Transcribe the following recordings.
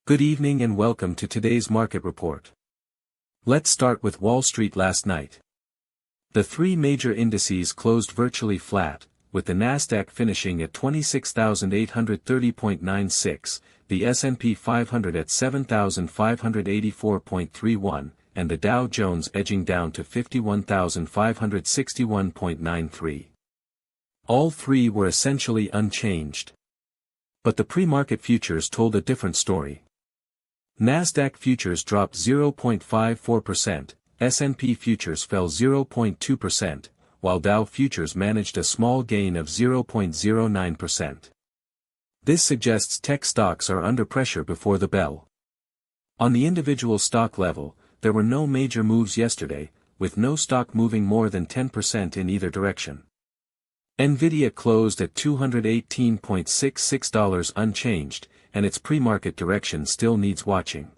Good evening and welcome to today's market report. Let's start with Wall Street last night. The three major indices closed virtually flat, with the Nasdaq finishing at 26,830.96, the S&P 500 at 7,584.31, and the Dow Jones edging down to 51,561.93. All three were essentially unchanged. But the pre-market futures told a different story. Nasdaq futures dropped 0.54%, S&P futures fell 0.2%, while Dow futures managed a small gain of 0.09%. This suggests tech stocks are under pressure before the bell. On the individual stock level, there were no major moves yesterday, with no stock moving more than 10% in either direction. Nvidia closed at $218.66 unchanged, and its pre-market direction still needs watching.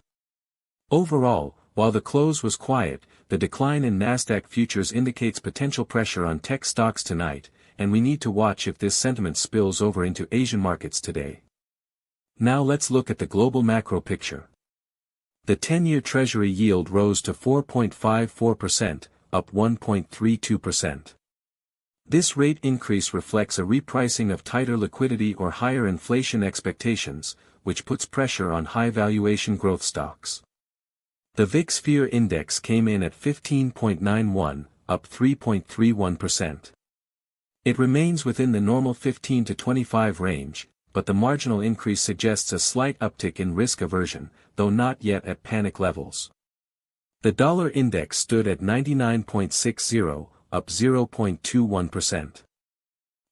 Overall, while the close was quiet, the decline in Nasdaq futures indicates potential pressure on tech stocks tonight, and we need to watch if this sentiment spills over into Asian markets today. Now let's look at the global macro picture. The 10-year Treasury yield rose to 4.54%, up 1.32%. This rate increase reflects a repricing of tighter liquidity or higher inflation expectations, which puts pressure on high-valuation growth stocks. The VIX Fear Index came in at 15.91, up 3.31%. It remains within the normal 15 to 25 range, but the marginal increase suggests a slight uptick in risk aversion, though not yet at panic levels. The dollar index stood at 99.60, up 0.21%.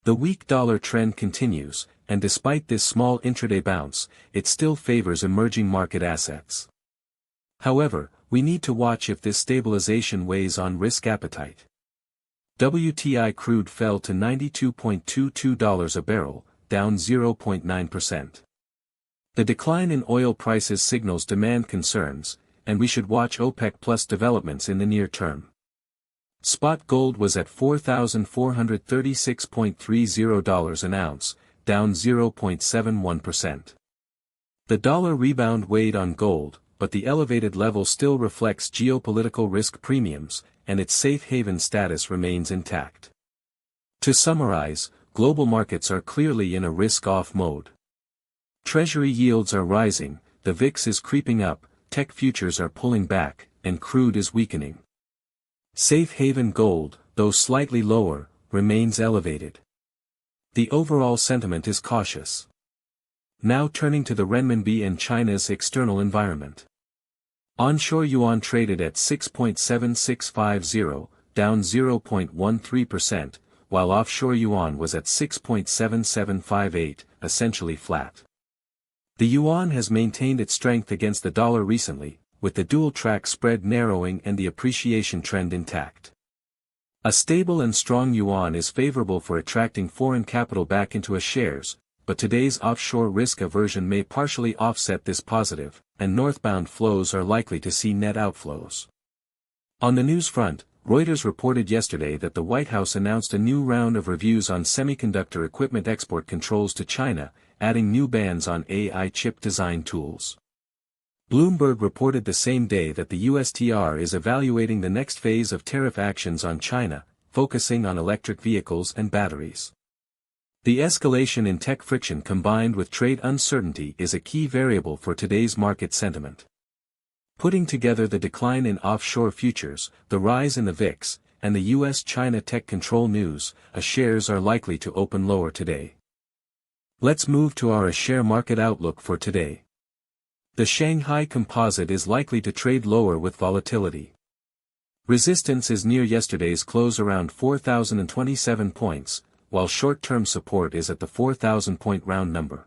The weak dollar trend continues, and despite this small intraday bounce, it still favors emerging market assets. However, we need to watch if this stabilization weighs on risk appetite. WTI crude fell to $92.22 a barrel, down 0.9%. The decline in oil prices signals demand concerns, and we should watch OPEC Plus developments in the near term. Spot gold was at $4,436.30 an ounce, down 0.71%. The dollar rebound weighed on gold, but the elevated level still reflects geopolitical risk premiums, and its safe haven status remains intact. To summarize, global markets are clearly in a risk-off mode. Treasury yields are rising, the VIX is creeping up, tech futures are pulling back, and crude is weakening. Safe haven gold, though slightly lower, remains elevated. The overall sentiment is cautious. Now turning to the renminbi and China's external environment. Onshore yuan traded at 6.7650, down 0.13%, while offshore yuan was at 6.7758, essentially flat. The yuan has maintained its strength against the dollar recently, with the dual-track spread narrowing and the appreciation trend intact. A stable and strong yuan is favorable for attracting foreign capital back into a shares, but today's offshore risk aversion may partially offset this positive, and northbound flows are likely to see net outflows. On the news front, Reuters reported yesterday that the White House announced a new round of reviews on semiconductor equipment export controls to China, adding new bans on AI chip design tools. Bloomberg reported the same day that the USTR is evaluating the next phase of tariff actions on China, focusing on electric vehicles and batteries. The escalation in tech friction combined with trade uncertainty is a key variable for today's market sentiment. Putting together the decline in offshore futures, the rise in the VIX, and the US-China tech control news, shares are likely to open lower today. Let's move to our share market outlook for today. The Shanghai Composite is likely to trade lower with volatility. Resistance is near yesterday's close around 4,027 points, while short-term support is at the 4,000-point round number.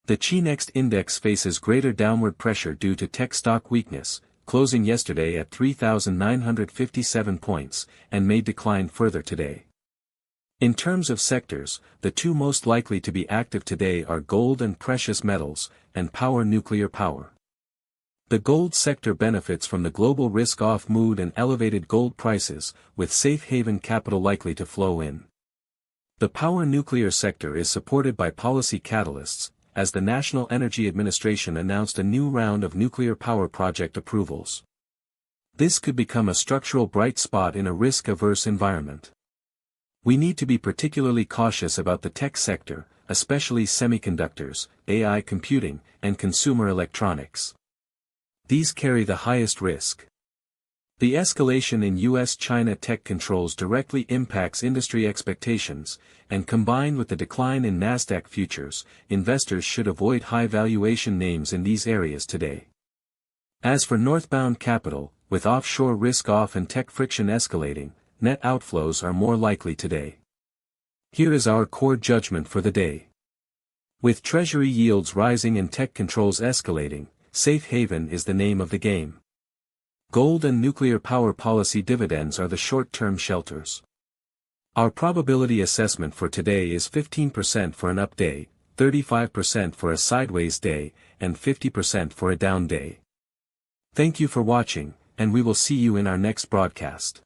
The Chi-Next index faces greater downward pressure due to tech stock weakness, closing yesterday at 3,957 points, and may decline further today. In terms of sectors, the two most likely to be active today are gold and precious metals, and nuclear power. The gold sector benefits from the global risk-off mood and elevated gold prices, with safe haven capital likely to flow in. The power nuclear sector is supported by policy catalysts, as the National Energy Administration announced a new round of nuclear power project approvals. This could become a structural bright spot in a risk-averse environment. We need to be particularly cautious about the tech sector, especially semiconductors, AI computing, and consumer electronics. These carry the highest risk. The escalation in U.S.-China tech controls directly impacts industry expectations, and combined with the decline in Nasdaq futures, investors should avoid high-valuation names in these areas today. As for northbound capital, with offshore risk-off and tech friction escalating, net outflows are more likely today. Here is our core judgment for the day. With Treasury yields rising and tech controls escalating, safe haven is the name of the game. Gold and nuclear power policy dividends are the short-term shelters. Our probability assessment for today is 15% for an up day, 35% for a sideways day, and 50% for a down day. Thank you for watching, and we will see you in our next broadcast.